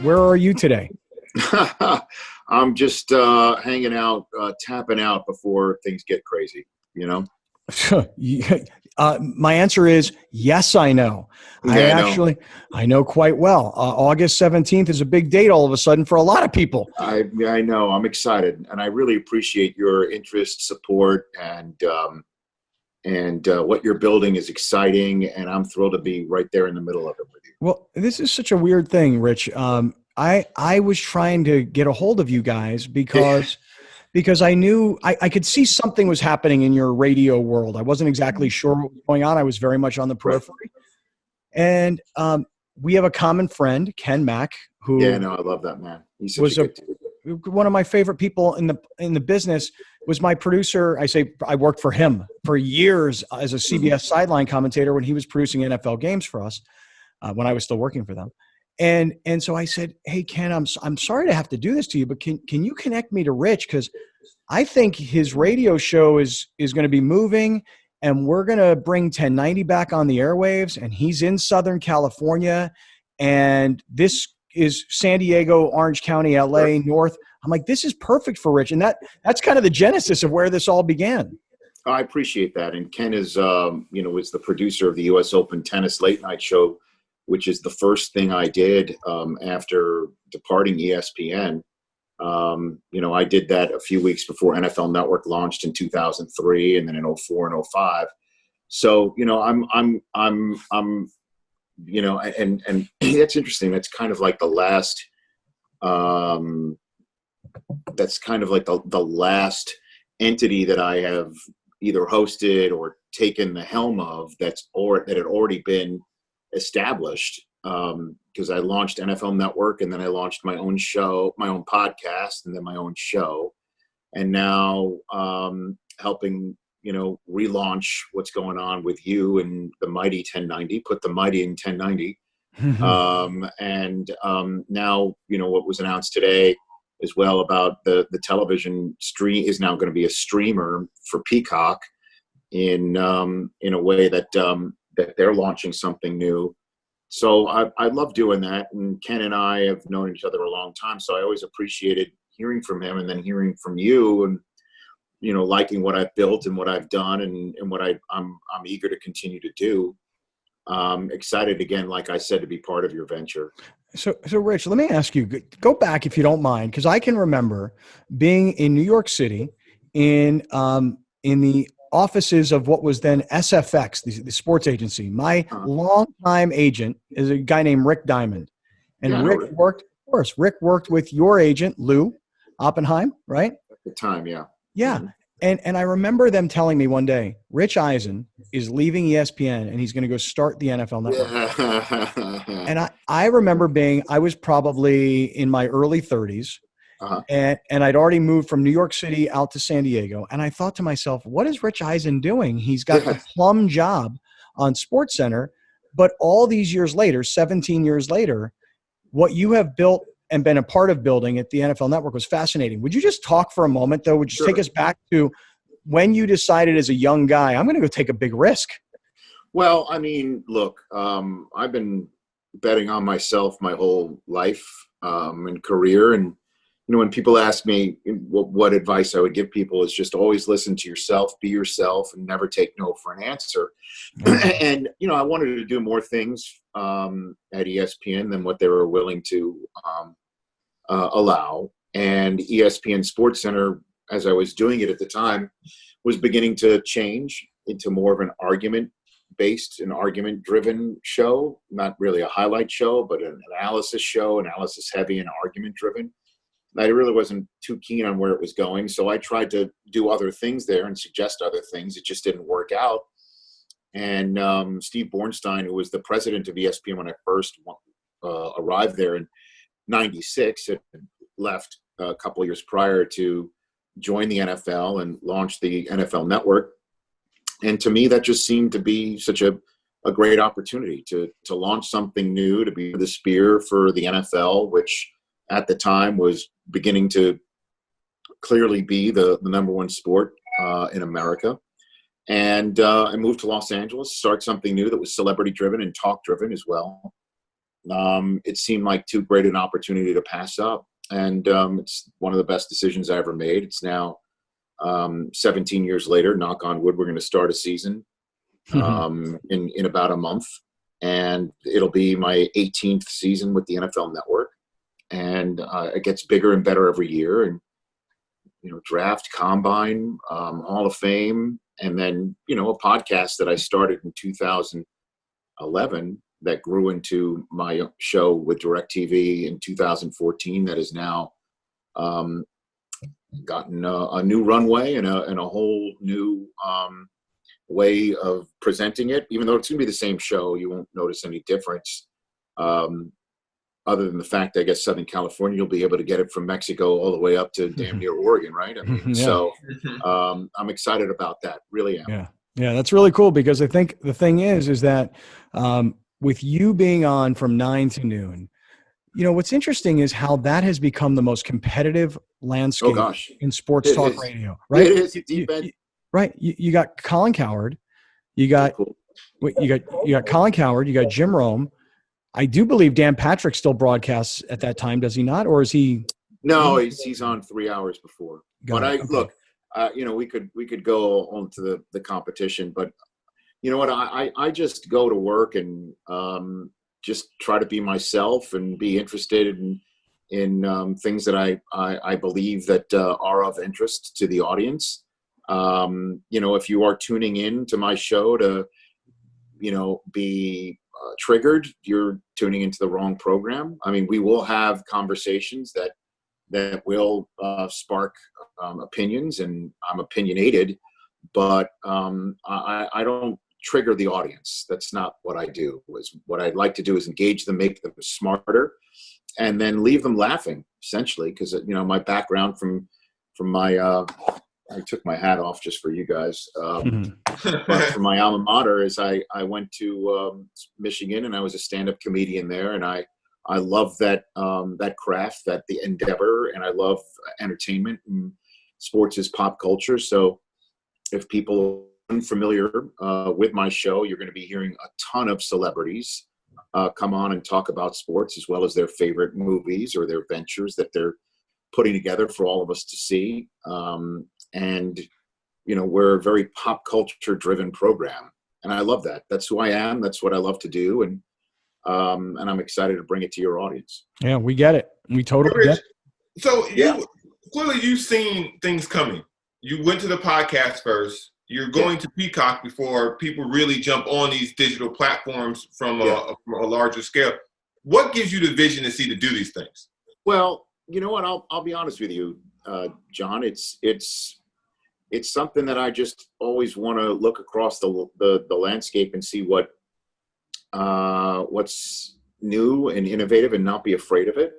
Where are you today? I'm just hanging out, tapping out before things get crazy, you know? My answer is yes, I know. Yeah, I know. I know quite well. August 17th is a big date all of a sudden for a lot of people. I know. I'm excited, and I really appreciate your interest, support, and what you're building is exciting, and I'm thrilled to be right there in the middle of it with you. Well, this is such a weird thing, Rich. I was trying to get a hold of you guys because I knew I could see something was happening in your radio world. I wasn't exactly sure what was going on. I was very much on the Right. periphery. And we have a common friend, Ken Mack, Yeah, who no, I love that man. He's such a was good dude. one of my favorite people in the business. Was my producer. I worked for him for years as a CBS sideline commentator when he was producing NFL games for us when I was still working for them. And so I said, "Hey Ken, I'm sorry to have to do this to you, but can you connect me to Rich, because I think his radio show is going to be moving, and we're going to bring 1090 back on the airwaves, and he's in Southern California, and this is San Diego, Orange County, LA, North." I'm like, this is perfect for Rich. And that's kind of the genesis of where this all began. I appreciate that. And Ken is, is the producer of the U.S. Open Tennis Late Night Show, which is the first thing I did after departing ESPN. I did that a few weeks before NFL Network launched in 2003, and then in 04 and 05. So, and that's interesting. That's kind of like the last. That's kind of like the last entity that I have either hosted or taken the helm of that had already been established. Because I launched NFL Network, and then I launched my own show, my own podcast, and then my own show, and now helping relaunch what's going on with you and the mighty 1090. Put the mighty in 1090, now what was announced today as well about the television stream is now going to be a streamer for Peacock in a way that they're launching something new. So I love doing that, and Ken and I have known each other a long time, so I always appreciated hearing from him and then hearing from you, and liking what I've built and what I've done and what I'm eager to continue to do. Excited again, like I said, to be part of your venture. So Rich, let me ask you, go back if you don't mind, because I can remember being in New York City in the offices of what was then SFX, the sports agency. My longtime agent is a guy named Rick Diamond. And Rick worked with your agent, Lou Oppenheim, right? At the time, yeah. Yeah. Mm-hmm. And I remember them telling me one day, Rich Eisen is leaving ESPN and he's going to go start the NFL Network. Yeah. And I remember I was probably in my early 30s. And I'd already moved from New York City out to San Diego. And I thought to myself, what is Rich Eisen doing? He's got the plum job on SportsCenter. But all these years later, 17 years later, what you have built and been a part of building at the NFL Network was fascinating. Would you just talk for a moment, though? Would you take us back to when you decided as a young guy, I'm going to go take a big risk? Well, I mean, look, I've been betting on myself my whole life and career. And, when people ask me what advice I would give people is just always listen to yourself, be yourself, and never take no for an answer. Mm-hmm. And, I wanted to do more things at ESPN than what they were willing to allow. And ESPN SportsCenter, as I was doing it at the time, was beginning to change into more of an argument-based and argument-driven show. Not really a highlight show, but an analysis show, analysis-heavy and argument-driven. I really wasn't too keen on where it was going, so I tried to do other things there and suggest other things. It just didn't work out. And Steve Bornstein, who was the president of ESPN when I first arrived there in '96, had left a couple of years prior to join the NFL and launch the NFL Network. And to me, that just seemed to be such a great opportunity to launch something new, to be the spear for the NFL, which at the time was beginning to clearly be the number one sport in America. And I moved to Los Angeles, start something new that was celebrity driven and talk driven as well. it seemed like too great an opportunity to pass up. And it's one of the best decisions I ever made. It's now 17 years later, knock on wood, we're going to start a season in about a month. And it'll be my 18th season with the NFL Network. And it gets bigger and better every year. And, draft, combine, Hall of Fame, and then, a podcast that I started in 2011 that grew into my show with DirecTV in 2014 that has now gotten a new runway and a whole new way of presenting it. Even though it's going to be the same show, you won't notice any difference. Other than the fact, I guess, Southern California, you'll be able to get it from Mexico all the way up to damn near Oregon, right? I mean, So I'm excited about that. Really am. Yeah. Yeah, that's really cool because I think the thing is that with you being on from 9 to noon, what's interesting is how that has become the most competitive landscape in sports talk radio, right? It is deep end. Right. You got Colin Cowherd, you got Colin Cowherd, you got Jim Rome. I do believe Dan Patrick still broadcasts at that time, does he not? Or is he? No, he's on 3 hours before. Look, we could go on to the competition, but you know what? I just go to work and just try to be myself and be interested in things that I believe that are of interest to the audience. If you are tuning in to my show to, be triggered, you're tuning into the wrong program. I mean, we will have conversations that will spark opinions, and I'm opinionated, but I don't trigger the audience. That's not what I do. What I'd like to do is engage them, make them smarter, and then leave them laughing, essentially, because my background from my I took my hat off just for you guys. But from my alma mater is I went to Michigan, and I was a stand-up comedian there, and I love that craft, the endeavor, and I love entertainment, and sports is pop culture. So if people are unfamiliar with my show, you're going to be hearing a ton of celebrities come on and talk about sports, as well as their favorite movies or their ventures that they're putting together for all of us to see. And we're a very pop culture driven program, and I love that. That's who I am. That's what I love to do. And I'm excited to bring it to your audience. Yeah, we get it. We totally get it. So clearly you've seen things coming. You went to the podcast first. You're going to Peacock before people really jump on these digital platforms from a larger scale. What gives you the vision to do these things? Well, you know what? I'll be honest with you, John. It's something that I just always want to look across the landscape and see what's new and innovative, and not be afraid of it,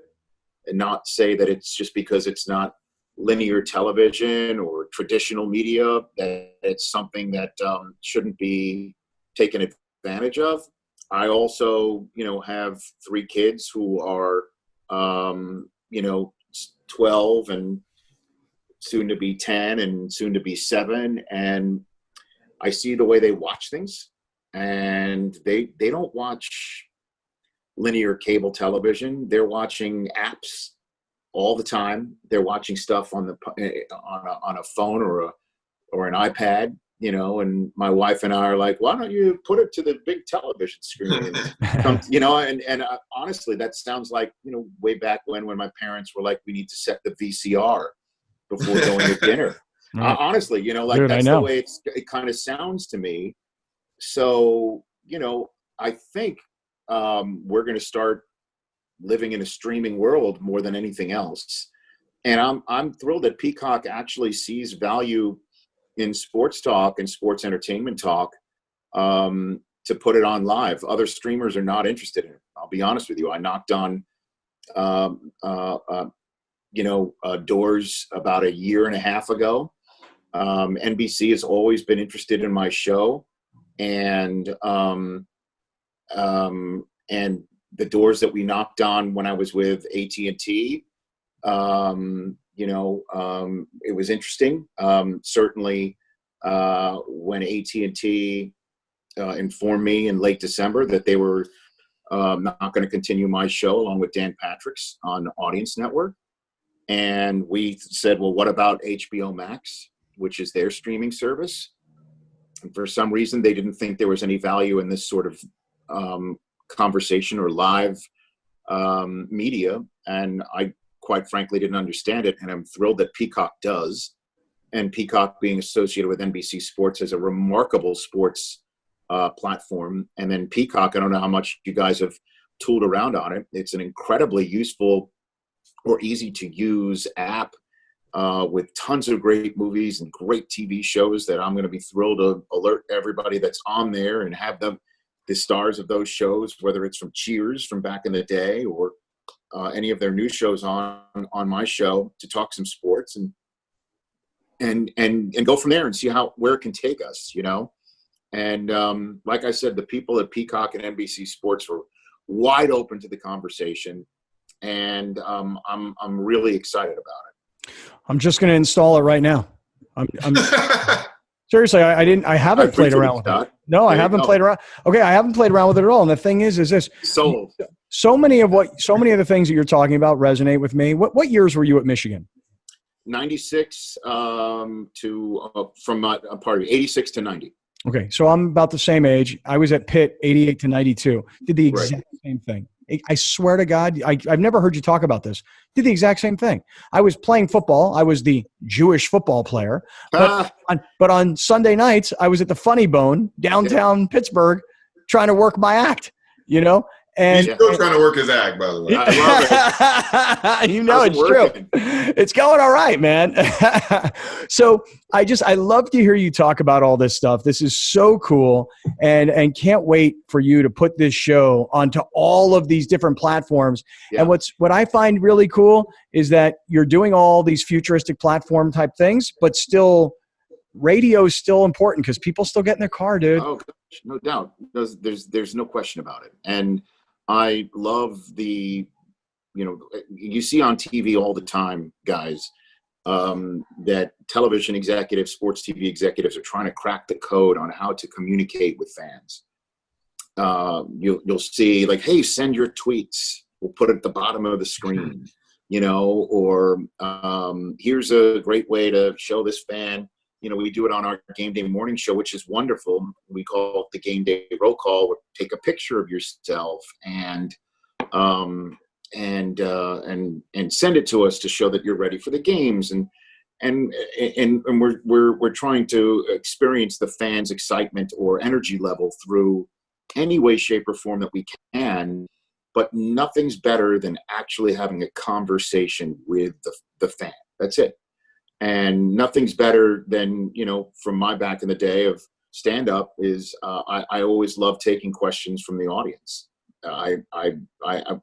and not say that it's just because it's not linear television or traditional media that it's something that shouldn't be taken advantage of. I also, have 3 kids who are, 12 and soon to be 10 and soon to be 7. And I see the way they watch things, and they don't watch linear cable television. They're watching apps all the time. They're watching stuff on a phone or an iPad, and my wife and I are like, why don't you put it to the big television screen? And honestly, that sounds like, way back when my parents were like, we need to set the VCR before going to dinner. Honestly, Dude, that's the way it kind of sounds to me. So, I think we're going to start living in a streaming world more than anything else. And I'm thrilled that Peacock actually sees value in sports talk and sports entertainment talk to put it on live. Other streamers are not interested in it. I'll be honest with you. I knocked on doors about a year and a half ago. NBC has always been interested in my show, and the doors that we knocked on when I was with AT&T, it was interesting. Certainly, when AT&T informed me in late December that they were I'm not going to continue my show along with Dan Patrick's on Audience Network. And we said, well, what about HBO Max, which is their streaming service? And for some reason, they didn't think there was any value in this sort of conversation or live media. And I quite frankly didn't understand it. And I'm thrilled that Peacock does. And Peacock being associated with NBC Sports as a remarkable sports platform. And then Peacock, I don't know how much you guys have tooled around on it. It's an incredibly useful or easy to use app with tons of great movies and great TV shows that I'm going to be thrilled to alert everybody that's on there and have them, the stars of those shows, whether it's from Cheers from back in the day or any of their new shows on my show, to talk some sports and go from there and see where it can take us, you know. And like I said, the people at Peacock and NBC Sports were wide open to the conversation, and I'm really excited about it. I'm just going to install it right now. I'm seriously, I haven't played around with it. No, I haven't played around. Okay, I haven't played around with it at all. And the thing is this: so many of the things that you're talking about resonate with me. What years were you at Michigan? 96 from a part of 86 to 90. Okay, so I'm about the same age. I was at Pitt 88 to 92. Did the exact same thing. I swear to God, I've never heard you talk about this. Did the exact same thing. I was playing football. I was the Jewish football player. But on Sunday nights, I was at the Funny Bone downtown Pittsburgh trying to work my act, you know? And he's still trying to work his act, by the way. I love it. You know, it's working. True. It's going all right, man. So I love to hear you talk about all this stuff. This is so cool, and can't wait for you to put this show onto all of these different platforms. Yeah. And what I find really cool is that you're doing all these futuristic platform type things, but still radio is still important because people still get in their car, dude. Oh, gosh, no doubt. There's no question about it. And I love you see on TV all the time, guys, that television executives, sports TV executives are trying to crack the code on how to communicate with fans. You'll see like, hey, send your tweets. We'll put it at the bottom of the screen, you know, or here's a great way to show this fan. You know, we do it on our game day morning show, which is wonderful. We call it the game day roll call. Take a picture of yourself and send it to us to show that you're ready for the games. And we're trying to experience the fans' excitement or energy level through any way, shape, or form that we can. But nothing's better than actually having a conversation with the fan. That's it. And nothing's better than, you know, from my back in the day of stand-up is I always love taking questions from the audience.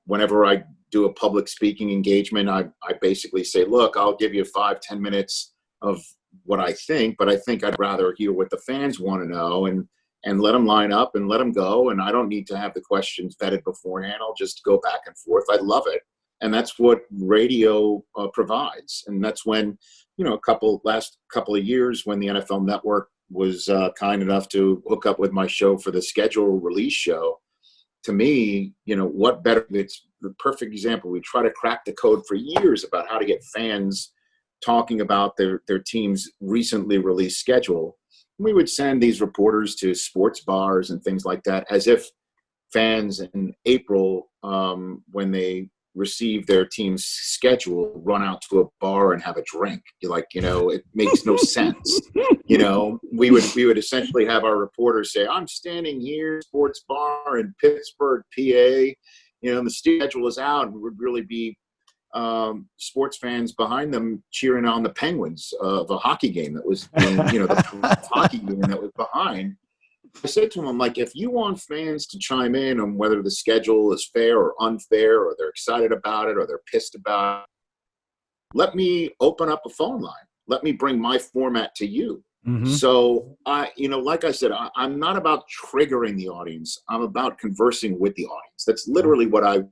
Whenever I do a public speaking engagement, I basically say, look, I'll give you 5-10 minutes of what I think, but I think I'd rather hear what the fans want to know and let them line up and let them go. And I don't need to have the questions vetted beforehand. I'll just go back and forth. I love it. And that's what radio provides. And that's when, you know, last couple of years when the NFL Network was kind enough to hook up with my show for the schedule release show, to me, you know, what better, it's the perfect example. We try to crack the code for years about how to get fans talking about their team's recently released schedule. We would send these reporters to sports bars and things like that, as if fans in April, when they receive their team's schedule, run out to a bar and have a drink. You're like, you know, it makes no sense. You know, we would essentially have our reporters say, I'm standing here, sports bar in Pittsburgh, PA, you know, and the schedule is out, and would really be sports fans behind them cheering on the Penguins of a hockey game that was, you know, the hockey game that was behind. I said to him, I'm like, if you want fans to chime in on whether the schedule is fair or unfair, or they're excited about it or they're pissed about it, let me open up a phone line. Let me bring my format to you. Mm-hmm. So, like I said, I'm not about triggering the audience. I'm about conversing with the audience. That's literally what I'm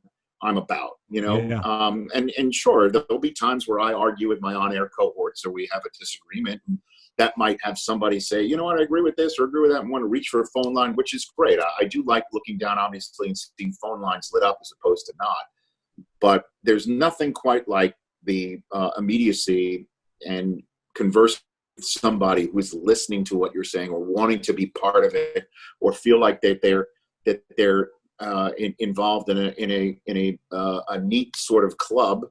about, you know. Yeah. And sure, there'll be times where I argue with my on-air cohorts or we have a disagreement. that might have somebody say, you know what, I agree with this or agree with that and want to reach for a phone line, which is great. I do like looking down, obviously, and seeing phone lines lit up as opposed to not. But there's nothing quite like the immediacy and converse with somebody who's listening to what you're saying or wanting to be part of it or feel like that they're involved in a neat sort of club,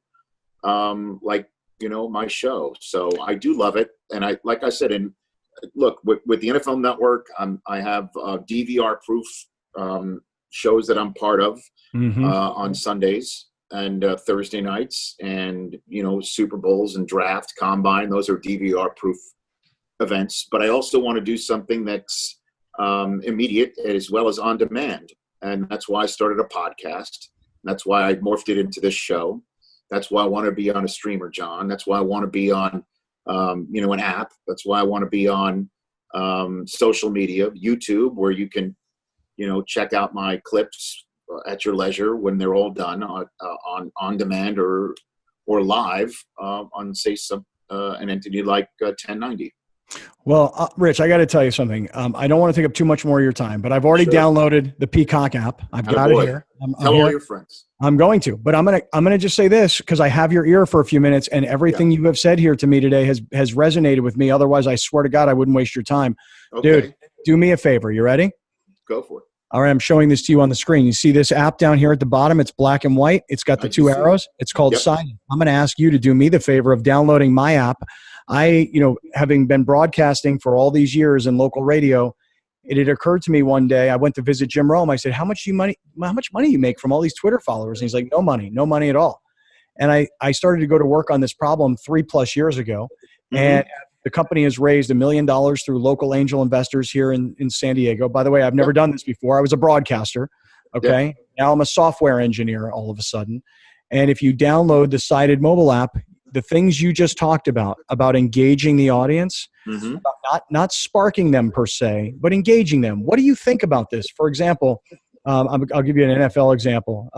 like, you know, my show. So I do love it. And like I said, and look, with the NFL Network, I have DVR proof shows that I'm part of on Sundays and Thursday nights, and, you know, Super Bowls and draft, combine, those are DVR proof events. But I also want to do something that's immediate as well as on demand. And that's why I started a podcast. That's why I morphed it into this show. That's why I want to be on a streamer, John. That's why I want to be on, you know, an app. That's why I want to be on social media, YouTube, where you can, you know, check out my clips at your leisure when they're all done on demand or live on, say, an entity like 1090. Well, Rich, I got to tell you something. I don't want to take up too much more of your time, but I've already downloaded the Peacock app. I've got it here. Tell all your friends. I'm going to, but I'm gonna just say this because I have your ear for a few minutes, and everything you have said here to me today has resonated with me. Otherwise, I swear to God, I wouldn't waste your time. Okay. Dude, do me a favor. You ready? Go for it. All right, I'm showing this to you on the screen. You see this app down here at the bottom? It's black and white. It's got the two arrows. It's called Sign. I'm going to ask you to do me the favor of downloading my app. Having been broadcasting for all these years in local radio, it had occurred to me one day. I went to visit Jim Rome. I said, "How much money you make from all these Twitter followers?" And he's like, "No money at all." And I started to go to work on this problem 3+ years ago, and the company has raised $1 million through local angel investors here in San Diego. By the way, I've never done this before. I was a broadcaster. Okay. Yep. Now I'm a software engineer all of a sudden. And if you download the Sided mobile app, the things you just talked about engaging the audience, about not sparking them per se, but engaging them. What do you think about this? For example, I'll give you an NFL example.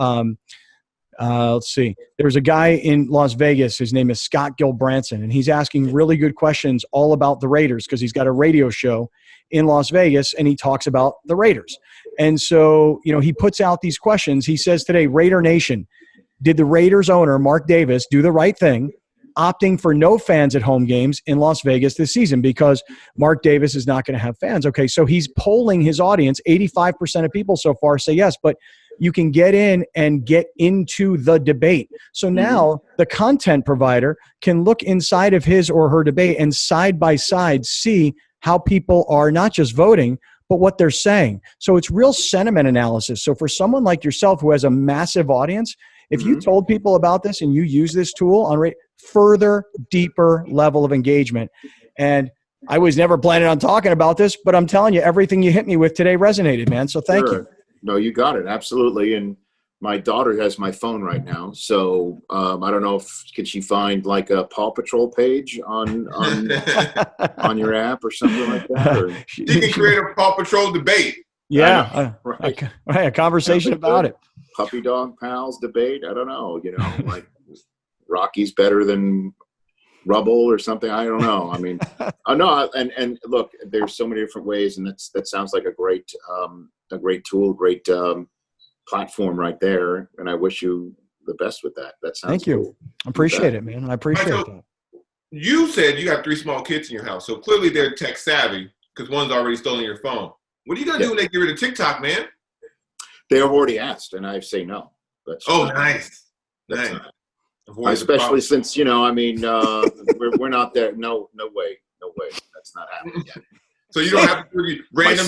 Let's see. There's a guy in Las Vegas. His name is Scott Gilbranson, and he's asking really good questions all about the Raiders because he's got a radio show in Las Vegas, and he talks about the Raiders. And so, you know, he puts out these questions. He says today, Raider Nation, did the Raiders owner, Mark Davis, do the right thing, opting for no fans at home games in Las Vegas this season because Mark Davis is not going to have fans? Okay, so he's polling his audience. 85% of people so far say yes, but you can get in and get into the debate. So now the content provider can look inside of his or her debate and side by side see how people are not just voting, but what they're saying. So it's real sentiment analysis. So for someone like yourself who has a massive audience, if you told people about this and you use this tool on further, deeper level of engagement. And I was never planning on talking about this, but I'm telling you, everything you hit me with today resonated, man. So thank you. No, you got it. Absolutely. And my daughter has my phone right now. So I don't know if could she find like a Paw Patrol page on on your app or something like that? Or? She can create a Paw Patrol debate. Yeah. A conversation about it. Puppy dog pals debate. I don't know, you know, like Rocky's better than Rubble or something. I don't know. I mean, no. And look, there's so many different ways, and that sounds like a great tool, great platform right there. And I wish you the best with that. That sounds. Thank you. Cool. I appreciate it, man. I appreciate that. You said you got 3 small kids in your house, so clearly they're tech savvy because one's already stolen your phone. What are you gonna do when they get rid of TikTok, man? They have already asked, and I say no. Nice. Especially since, you know, I mean, we're not there. No way. That's not happening yet. So you don't have to do random.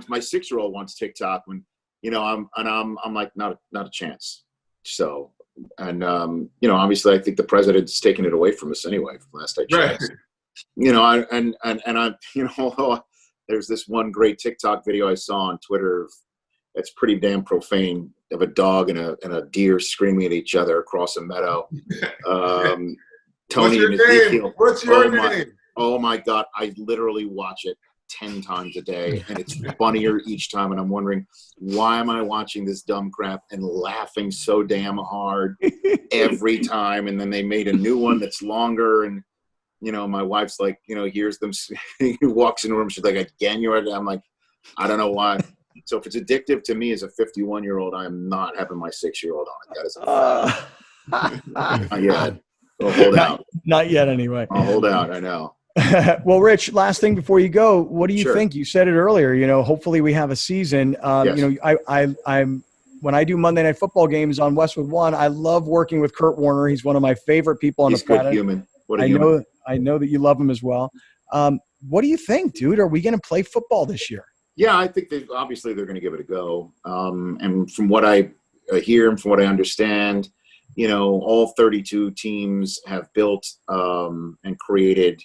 My 6-year-old wants TikTok when, you know, I'm like not a chance. So, and you know, obviously, I think the president's taking it away from us anyway. From last I checked, right. You know, I you know, there's this one great TikTok video I saw on Twitter. It's pretty damn profane, of a dog and a deer screaming at each other across a meadow. Tony and Ezekiel. What's your name? Oh my God. I literally watch it 10 times a day, and it's funnier each time. And I'm wondering, why am I watching this dumb crap and laughing so damn hard every time? And then they made a new one that's longer. And my wife's like, hears them, he walks in the room, she's like, again, I'm like, I don't know why. So if it's addictive to me as a 51-year-old, I am not having my 6-year-old on it. That is not yet. I'll hold out. Not yet, anyway. I'll hold out. I know. Well, Rich, last thing before you go, what do you Sure. think? You said it earlier. Hopefully we have a season. Yes. I'm when I do Monday Night Football games on Westwood One, I love working with Kurt Warner. He's one of my favorite people on the planet. He's good human. What a human. I know that you love him as well. What do you think, dude? Are we going to play football this year? Yeah, I think obviously they're going to give it a go. And from what I hear and from what I understand, all 32 teams have built and created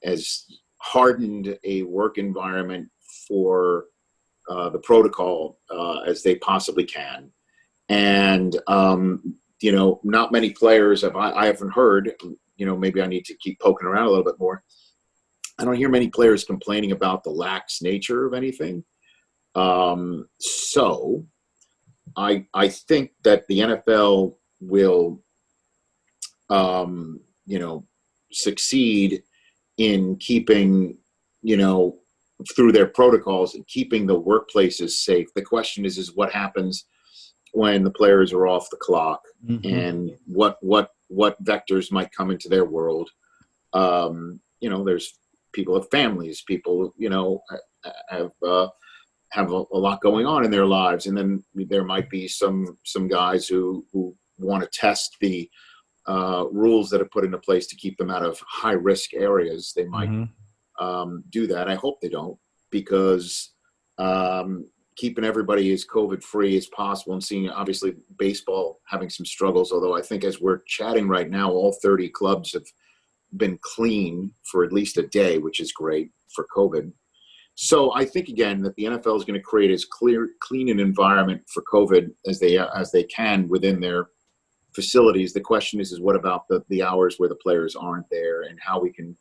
as hardened a work environment for the protocol as they possibly can. And, not many players I haven't heard, maybe I need to keep poking around a little bit more. I don't hear many players complaining about the lax nature of anything. So I think that the NFL will, succeed in keeping, through their protocols and keeping the workplaces safe. The question is what happens when the players are off the clock, and what vectors might come into their world. There's people have families, people, have a lot going on in their lives. And then there might be some guys who want to test the rules that are put into place to keep them out of high risk areas. They might do that. I hope they don't, because keeping everybody as COVID free as possible, and seeing obviously baseball having some struggles, although I think as we're chatting right now, all 30 clubs have been clean for at least a day, which is great for COVID. So I think again that the NFL is going to create as clean an environment for COVID as they can within their facilities. The question is what about the hours where the players aren't there, and how we can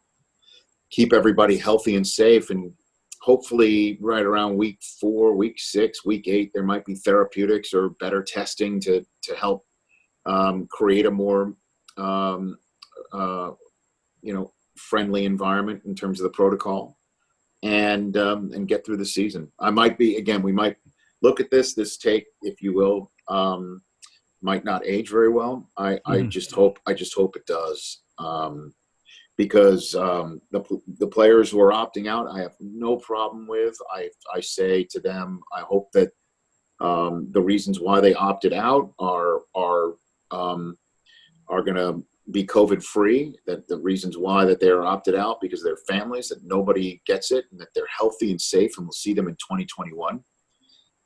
keep everybody healthy and safe. And hopefully right around week 4, week 6, week 8, there might be therapeutics or better testing to help create a more friendly environment in terms of the protocol, and get through the season. We might look at this take, if you will, might not age very well. I just hope it does, because the players who are opting out, I have no problem with. I say to them, I hope that the reasons why they opted out are going to be COVID free, that the reasons why that they're opted out because of their families, that nobody gets it, and that they're healthy and safe, and we'll see them in 2021.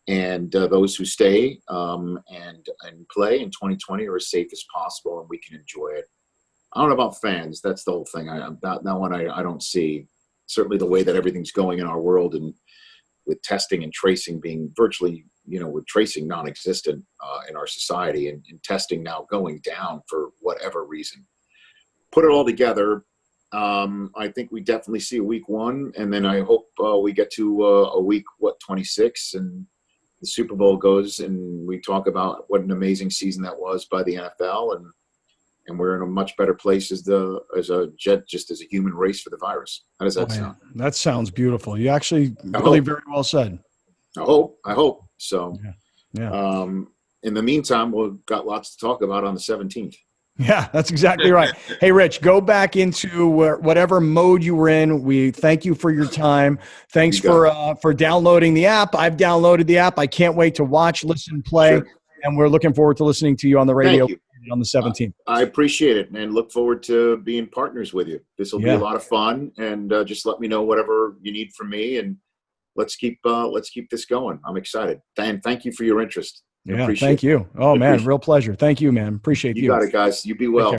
And those who stay and play in 2020 are as safe as possible, and we can enjoy it. I don't know about fans. That's the whole thing. That one I don't see. Certainly the way that everything's going in our world, and with testing and tracing being virtually, with tracing non-existent in our society, and testing now going down for whatever reason. Put it all together, I think we definitely see a week 1, and then I hope we get to a week 26, and the Super Bowl goes, and we talk about what an amazing season that was by the NFL, and we're in a much better place as a human race for the virus. How does that sound? That sounds beautiful. You actually really very well said. I hope so. Yeah. In the meantime, we've got lots to talk about on the 17th. Yeah, that's exactly right. Hey, Rich, go back into whatever mode you were in. We thank you for your time. Thanks for downloading the app. I've downloaded the app. I can't wait to watch, listen, play, Sure. And we're looking forward to listening to you on the radio on the 17th. I appreciate it, and look forward to being partners with you. This will be a lot of fun, and just let me know whatever you need from me, and let's keep this going. I'm excited, and thank you for your interest. Yeah, thank you. Oh, man, real pleasure. Thank you, man. Appreciate you. You got it, guys. You be well.